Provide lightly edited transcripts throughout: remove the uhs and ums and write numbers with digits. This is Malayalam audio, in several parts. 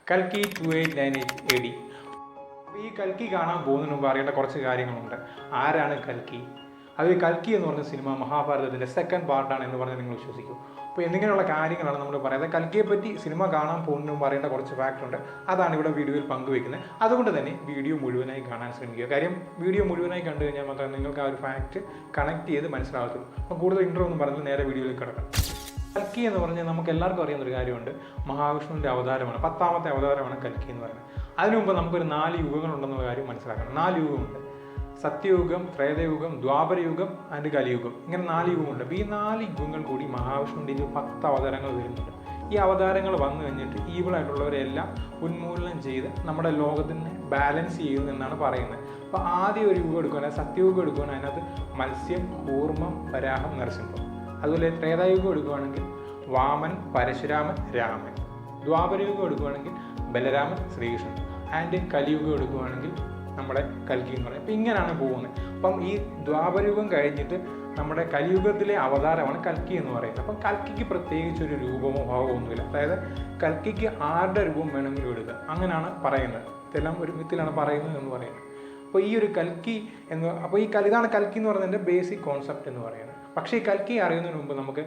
കൽക്കി 2898 AD. ഈ കൽക്കി കാണാൻ പോകുന്നതിന് മുമ്പ് അറിയേണ്ട കുറച്ച് കാര്യങ്ങളുണ്ട്. ആരാണ് കൽക്കി? അത് കൽക്കി എന്ന് പറഞ്ഞ സിനിമ മഹാഭാരതത്തിൻ്റെ സെക്കൻഡ് പാർട്ടാണ് എന്ന് പറഞ്ഞ് നിങ്ങൾ വിശ്വസിക്കും. അപ്പോൾ എന്നിങ്ങനെയുള്ള കാര്യങ്ങളാണ് നമ്മൾ പറയുന്നത്. കൽക്കിയെ പറ്റി സിനിമ കാണാൻ പോകുന്നതിന് മുമ്പ് അറിയേണ്ട കുറച്ച് ഫാക്ടറുണ്ട്. അതാണ് ഇവിടെ വീഡിയോയിൽ പങ്കുവെക്കുന്നത്. അതുകൊണ്ട് തന്നെ വീഡിയോ മുഴുവനായി കാണാൻ ശ്രമിക്കുക. കാര്യം വീഡിയോ മുഴുവനായി കണ്ടു കഴിഞ്ഞാൽ മാത്രമേ നിങ്ങൾക്ക് ആ ഒരു ഫാക്റ്റ് കണക്ട് ചെയ്ത് മനസ്സിലാകത്തുള്ളൂ. അപ്പോൾ കൂടുതൽ ഇൻട്രോ ഒന്നും പറഞ്ഞാൽ നേരെ വീഡിയോയിൽ കിടക്കാം. കൽക്കി എന്ന് പറഞ്ഞാൽ നമുക്ക് എല്ലാവർക്കും അറിയുന്നൊരു കാര്യമുണ്ട്. മഹാവിഷ്ണുവിൻ്റെ അവതാരമാണ്, 10ാമത്തെ അവതാരമാണ് കൽക്കി എന്ന് പറയുന്നത്. അതിനു മുമ്പ് നമുക്കൊരു 4 യുഗങ്ങളുണ്ടെന്നുള്ള കാര്യം മനസ്സിലാക്കണം. 4 യുഗമുണ്ട്: സത്യയുഗം, ത്രേതയുഗം, ദ്വാപരയുഗം ആൻഡ് കലിയുഗം. ഇങ്ങനെ 4 യുഗമുണ്ട്. അപ്പോൾ ഈ 4 യുഗങ്ങൾ കൂടി മഹാവിഷ്ണുവിൻ്റെ 10 അവതാരങ്ങൾ വരുന്നുണ്ട്. ഈ അവതാരങ്ങൾ വന്നു കഴിഞ്ഞിട്ട് ഈവിളായിട്ടുള്ളവരെല്ലാം ഉന്മൂലനം ചെയ്ത് നമ്മുടെ ലോകത്തിനെ ബാലൻസ് ചെയ്യുന്നു എന്നാണ് പറയുന്നത്. അപ്പോൾ ആദ്യം ഒരു യുഗം എടുക്കുകയാണെങ്കിൽ സത്യയുഗം എടുക്കുകയാണെങ്കിൽ അതിനകത്ത് മത്സ്യം, കൂർമ്മം, വരാഹം, നരസിംഹം. അതുപോലെ ത്രേതായുഗം എടുക്കുകയാണെങ്കിൽ വാമൻ, പരശുരാമൻ, രാമൻ. ദ്വാപരയുഗം എടുക്കുകയാണെങ്കിൽ ബലരാമൻ, ശ്രീകൃഷ്ണൻ. ആൻഡ് കലിയുഗം എടുക്കുകയാണെങ്കിൽ നമ്മുടെ കൽക്കി എന്ന് പറയും. അപ്പം ഇങ്ങനെയാണ് പോകുന്നത്. അപ്പം ഈ ദ്വാപരയുഗം കഴിഞ്ഞിട്ട് നമ്മുടെ കലിയുഗത്തിലെ അവതാരമാണ് കൽക്കി എന്ന് പറയുന്നത്. അപ്പം കൽക്കിക്ക് പ്രത്യേകിച്ചൊരു രൂപമോ ഭാവമോ ഒന്നുമില്ല. അതായത് കൽക്കിക്ക് ആരുടെ രൂപം വേണമെങ്കിലും എടുക്കുക, അങ്ങനെയാണ് പറയുന്നത്. ഇതെല്ലാം ഒരു മിത്തിലാണ് പറയുന്നത് എന്ന് പറയുന്നത്. അപ്പോൾ ഈ ഒരു കൽക്കി അപ്പോൾ ഇതാണ് കൽക്കി എന്ന് പറയുന്നതിൻ്റെ ബേസിക് കോൺസെപ്റ്റ് എന്ന് പറയുന്നത്. പക്ഷേ ഈ കൽക്കി അറിയുന്നതിന് മുമ്പ് നമുക്ക്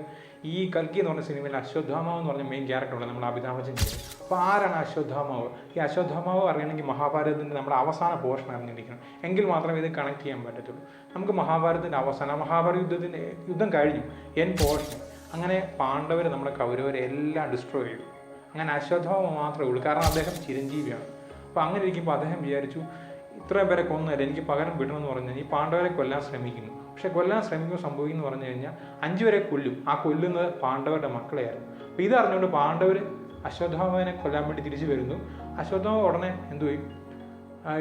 ഈ കൽക്കി എന്ന് പറഞ്ഞ സിനിമയിൽ അശ്വത്ഥാമാവ് എന്ന് പറഞ്ഞ മെയിൻ ക്യാരക്ടറുണ്ട്, നമ്മുടെ അമിതാഭ് ബച്ചൻ. അപ്പോൾ ആരാണ് അശ്വത്ഥാമാവ്? ഈ അശ്വത്ഥാമാവ് അറിയണമെങ്കിൽ മഹാഭാരതത്തിൻ്റെ നമ്മുടെ അവസാന പോർഷൻ അറിഞ്ഞിരിക്കണം. എങ്കിൽ മാത്രമേ ഇത് കണക്ട് ചെയ്യാൻ പറ്റത്തുള്ളൂ. നമുക്ക് മഹാഭാരതത്തിൻ്റെ അവസാനം, യുദ്ധം കഴിഞ്ഞു, പോർഷൻ. അങ്ങനെ പാണ്ഡവർ നമ്മുടെ കൗരവരെ എല്ലാം ഡിസ്ട്രോയ് ചെയ്തു. അങ്ങനെ അശ്വത്ഥാമാവ് മാത്രമേ ഉള്ളൂ. കാരണം അദ്ദേഹം ചിരഞ്ജീവിയാണ്. അപ്പോൾ അങ്ങനെ ഇരിക്കുമ്പോൾ അദ്ദേഹം വിചാരിച്ചു, ഇത്രയും പേരെ കൊന്നതല്ല, എനിക്ക് പകരം വിടണമെന്ന് പറഞ്ഞു കഴിഞ്ഞാൽ ഈ പാണ്ഡവരെ കൊല്ലാൻ ശ്രമിക്കുന്നു. പക്ഷേ കൊല്ലാൻ ശ്രമിക്കുമ്പോൾ സംഭവിക്കുന്നു പറഞ്ഞു കഴിഞ്ഞാൽ 5 പേരെ കൊല്ലും. ആ കൊല്ലുന്നത് പാണ്ഡവരുടെ മക്കളെയായിരുന്നു. അപ്പോൾ ഇതറിഞ്ഞുകൊണ്ട് പാണ്ഡവർ അശ്വത്ഥാമാവിനെ കൊല്ലാൻ വേണ്ടി തിരിച്ചു വരുന്നു. അശ്വത്ഥാമാവ് ഉടനെ എന്തുപോയി,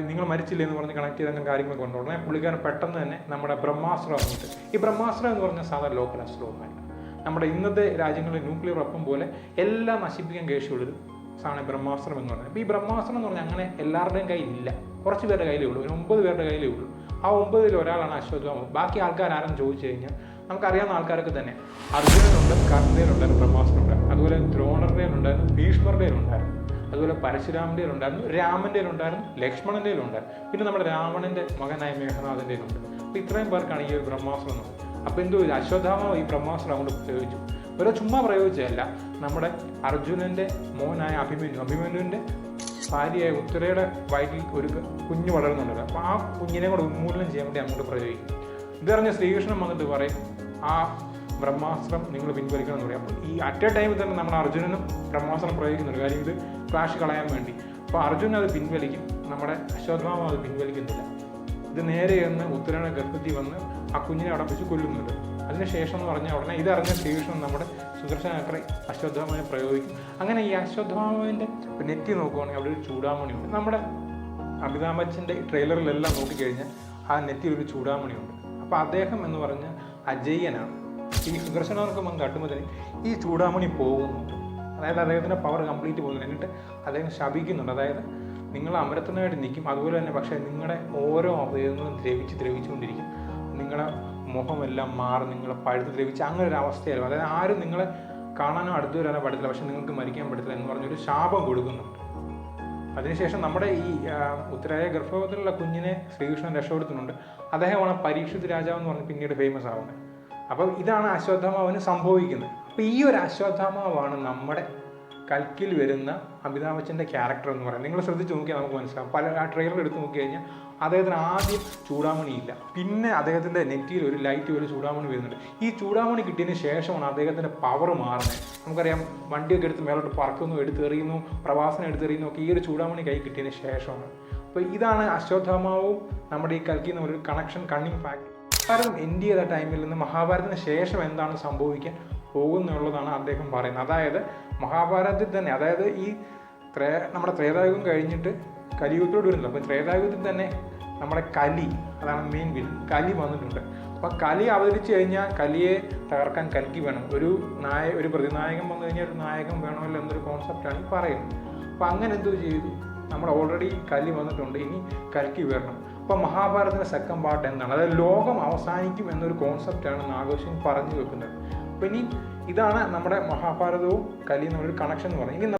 നിങ്ങൾ മരിച്ചില്ലേ എന്ന് പറഞ്ഞ് കണക്ട് ചെയ്ത അങ്ങനെ കാര്യങ്ങളൊക്കെ കൊണ്ട് ഉടനെ പുള്ളിക്കാരൻ പെട്ടെന്ന് തന്നെ നമ്മുടെ ബ്രഹ്മാസ്ത്രം വന്നിട്ട്, ഈ ബ്രഹ്മാസ്ത്രം എന്ന് പറഞ്ഞാൽ സാധാരണ ലോക്കൽ അസ്ത്രവുമല്ല. നമ്മുടെ ഇന്നത്തെ രാജ്യങ്ങളിൽ ന്യൂക്ലിയർ വെപ്പൺ പോലെ എല്ലാം നശിപ്പിക്കാൻ ശേഷിയുള്ളൊരു സാധനം ബ്രഹ്മാസ്ത്രം എന്ന് പറയുന്നത്. അപ്പോൾ ഈ ബ്രഹ്മാസ്ത്രം എന്ന് പറഞ്ഞാൽ അങ്ങനെ എല്ലാവരുടെയും കയ്യിലില്ല, കുറച്ച് പേരുടെ കയ്യിലേ ഉള്ളൂ. 9 പേരുടെ കയ്യിലേ ഉള്ളൂ. ആ 9-ൽ ഒരാളാണ് അശ്വത്ഥാമാവ്. ബാക്കി ആൾക്കാർ ആരെന്ന് ചോദിച്ചു കഴിഞ്ഞാൽ നമുക്കറിയാവുന്ന ആൾക്കാരൊക്കെ തന്നെ. അർജുനനുണ്ട്, കർണൻ്റെ ഉണ്ടായിരുന്നു ബ്രഹ്മാസ്ത്രമുണ്ട്. അതുപോലെ ദ്രോണരുടെ ഉണ്ടായിരുന്നു, ഭീഷ്മരുടെ ഉണ്ടായിരുന്നു. അതുപോലെ പരശുരാമൻ്റെ ഉണ്ടായിരുന്നു, രാമൻ്റെ ഉണ്ടായിരുന്നു, ലക്ഷ്മണൻ്റെ ഉണ്ടായിരുന്നു. പിന്നെ നമ്മുടെ രാവണൻ്റെ മകനായ മേഘനാഥൻ്റെ ഉണ്ട്. അപ്പോൾ ഇത്രയും പേർക്കാണ് ഈ ഒരു ബ്രഹ്മാസ്ത്രം എന്ന് പറയുന്നത്. അപ്പോൾ എന്തോ അശ്വത്ഥാമാവ് ഈ ബ്രഹ്മാസ്ത്രം അങ്ങോട്ട് പ്രയോഗിച്ചു. ഒരു ചുമ്മാ പ്രയോഗിച്ചതല്ല, നമ്മുടെ അർജുനൻ്റെ മോനായ അഭിമന്യുവിൻ്റെ ഭാര്യയായ ഉത്തരയുടെ വയറ്റിൽ ഒരു കുഞ്ഞ് വളരുന്നുണ്ടല്ലോ. അപ്പോൾ ആ കുഞ്ഞിനെ കൂടെ ഉന്മൂലനം ചെയ്യാൻ വേണ്ടി അങ്ങോട്ട് പ്രയോഗിക്കും. ഇതറിഞ്ഞ ശ്രീകൃഷ്ണൻ വന്നിട്ട് പറയും, ആ ബ്രഹ്മാസ്ത്രം നിങ്ങൾ പിൻവലിക്കണം എന്ന് പറയും. അപ്പോൾ ഈ അറ്റ് എ ടൈമിൽ തന്നെ നമ്മുടെ അർജുനനും ബ്രഹ്മാസ്ത്രം പ്രയോഗിക്കുന്നുണ്ട്. കാര്യം ഇത് ക്ലാഷ് കളയാൻ വേണ്ടി. അപ്പോൾ അർജുനൻ അത് പിൻവലിക്കും, നമ്മുടെ അശ്വത്ഥാമാവ് അത് പിൻവലിക്കുന്നില്ല. ഇത് നേരെ എന്ന് ഉത്തരയുടെ ഗർഭത്തിൽ വന്ന് ആ കുഞ്ഞിനെ അവിടെ വെച്ച് കൊല്ലുന്നുണ്ട്. അതിനുശേഷം എന്ന് പറഞ്ഞാൽ ഉടനെ ഇതറിഞ്ഞ ശ്രീകൃഷ്ണൻ നമ്മുടെ സുദർശനചക്രം അശ്വത്ഥാമാവിനെ പ്രയോഗിക്കും. അങ്ങനെ ഈ അശ്വത്ഥാമാവിൻ്റെ നെറ്റി നോക്കുകയാണെങ്കിൽ അവിടെ ഒരു ചൂടാമണിയുണ്ട്. നമ്മുടെ അമിതാഭ് ബച്ചൻ്റെ ട്രെയിലറിലെല്ലാം നോക്കിക്കഴിഞ്ഞാൽ ആ നെറ്റിയിൽ ഒരു ചൂടാമണിയുണ്ട്. അപ്പോൾ അദ്ദേഹം എന്ന് പറഞ്ഞാൽ അജയ്യനാണ്. ഈ സുദർശനവർക്കും തട്ടുമ്പോൾ തന്നെ ഈ ചൂടാമണി പോകുന്നുണ്ട്. അതായത് അദ്ദേഹത്തിൻ്റെ പവർ കംപ്ലീറ്റ് പോകുന്നുണ്ട്. എന്നിട്ട് അദ്ദേഹം ശപിക്കുന്നുണ്ട്. അതായത് നിങ്ങൾ അമരത്തിനായിട്ട് നിൽക്കും, അതുപോലെ തന്നെ പക്ഷേ നിങ്ങളുടെ ഓരോ അവയവങ്ങളും ദ്രവിച്ചുകൊണ്ടിരിക്കും. നിങ്ങളുടെ മുഖമെല്ലാം മാറി നിങ്ങളെ പഴുത്ത് ദ്രവിച്ച് അങ്ങനെ ഒരു അവസ്ഥയായിരുന്നു. അതായത് ആരും നിങ്ങളെ കാണാനോ അടുത്ത് വരാനോ പറ്റത്തില്ല, പക്ഷെ നിങ്ങൾക്ക് മരിക്കാൻ പറ്റത്തില്ല എന്ന് പറഞ്ഞൊരു ശാപം കൊടുക്കുന്നുണ്ട്. അതിനുശേഷം നമ്മുടെ ഈ ഉത്തരായ ഗർഭവത്തിലുള്ള കുഞ്ഞിനെ ശ്രീകൃഷ്ണൻ രക്ഷപ്പെടുത്തുന്നുണ്ട്. അദ്ദേഹമാണ് പരീക്ഷിത് രാജാവ് എന്ന് പറഞ്ഞ് പിന്നീട് ഫേമസ് ആവുന്നത്. അപ്പം ഇതാണ് അശ്വത്ഥാമാവിന് സംഭവിക്കുന്നത്. അപ്പോൾ ഈ ഒരു അശ്വത്ഥാമാവാണ് നമ്മുടെ കൽക്കിൽ വരുന്ന അമിതാഭ് ബച്ചൻ്റെ ക്യാരക്ടർ എന്ന് പറയുന്നത്. നിങ്ങൾ ശ്രദ്ധിച്ച് നോക്കിയാൽ നമുക്ക് മനസ്സിലാവും. ആ ട്രെയിലർ എടുത്ത് നോക്കി കഴിഞ്ഞാൽ അദ്ദേഹത്തിന് ആദ്യം ചൂടാമണിയില്ല, പിന്നെ അദ്ദേഹത്തിൻ്റെ നെറ്റിയിൽ ഒരു ലൈറ്റ് പോലെ ചൂടാമണി വരുന്നുണ്ട്. ഈ ചൂടാമണി കിട്ടിയതിന് ശേഷമാണ് അദ്ദേഹത്തിൻ്റെ പവർ മാറുന്നത്. നമുക്കറിയാം, വണ്ടിയൊക്കെ എടുത്ത് മേലോട്ട് പറക്കുന്നു, എടുത്തെറിയുന്നു, പ്രവാസനം എടുത്തെറിയുന്നു ഒക്കെ ഈ ഒരു ചൂടാമണി കൈ കിട്ടിയതിന് ശേഷമാണ്. അപ്പോൾ ഇതാണ് അശ്വത്ഥാമാവും നമ്മുടെ ഈ കൽക്കി എന്നൊരു കണക്ഷൻ, കണ്ണിങ് ഫാക്ട്. കാരണം എൻഡ് ചെയ്ത ടൈമിൽ നിന്ന് മഹാഭാരതത്തിന് ശേഷം എന്താണ് സംഭവിക്കാൻ പോകുന്നുള്ളതാണ് അദ്ദേഹം പറയുന്നത്. അതായത് മഹാഭാരതത്തിൽ തന്നെ, അതായത് ഈ നമ്മുടെ ത്രേതായുഗം കഴിഞ്ഞിട്ട് കലിയുഗത്തോട് വരുന്നില്ല. അപ്പോൾ ത്രേതായുഗത്തിൽ തന്നെ നമ്മുടെ കലി, അതാണ് മെയിൻ വില്ലൻ, കലി വന്നിട്ടുണ്ട്. അപ്പോൾ കലി അവതരിച്ച് കഴിഞ്ഞാൽ കലിയെ തകർക്കാൻ കൽക്കി വേണം. ഒരു പ്രതിനായകൻ വന്നു കഴിഞ്ഞാൽ ഒരു നായകൻ വേണമല്ലോ എന്നൊരു കോൺസെപ്റ്റാണ് ഈ പറയുന്നത്. അപ്പോൾ അങ്ങനെ എന്തോ ചെയ്തു, നമ്മുടെ ഓൾറെഡി കലി വന്നിട്ടുണ്ട്, ഇനി കൽക്കി വരണം. അപ്പോൾ മഹാഭാരതത്തിൻ്റെ സെക്കൻഡ് പാർട്ട് എന്താണ്? അതായത് ലോകം അവസാനിക്കും എന്നൊരു കോൺസെപ്റ്റാണ് നാഗേശ്വരൻ പറഞ്ഞു വെക്കുന്നത്. അപ്പോൾ ഇനി ഇതാണ് നമ്മുടെ മഹാഭാരതവും കലിയും തമ്മിലൊരു കണക്ഷൻ എന്ന് പറയുന്നത്. ഇനി